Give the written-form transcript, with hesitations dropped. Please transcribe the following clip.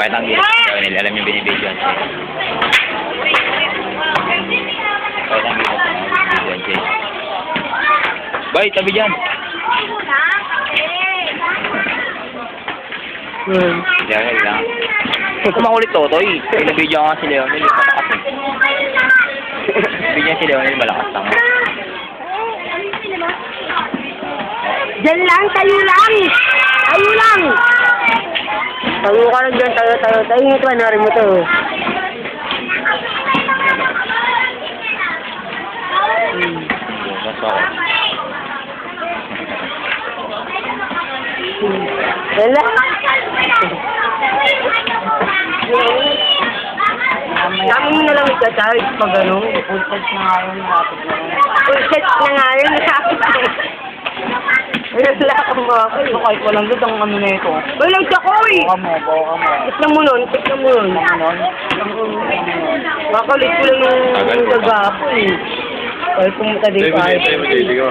Kahit ang ginawa nila, alam yung binibidyoan siya. Kahit ang ginawa nila, binibidyoan siya. Bay, tabi dyan. Diyan lang. Kung makulit Totoy, binibidyoan nga si Leonel, malakas eh. Binibidyoan si Leonel, malakas lang. Diyan lang, tayo lang! Tayo lang! Tayo ka lang dyan, tayo. Tayo nga panarin mo to. Bukas ako. Wala. Kami mo na lang i-charge pag ano. Full set na nga yun, lapit na yun. Full set na nga yun, nasakit na. Wala ka mo ako eh. Kahit walang good ang ano na ito. Walang ako eh. Baka mo. Tignan mo nun, tignan mo nun. Makakulit ko lang yung gagapo eh. Kahit pumunta din tayo. Hindi ko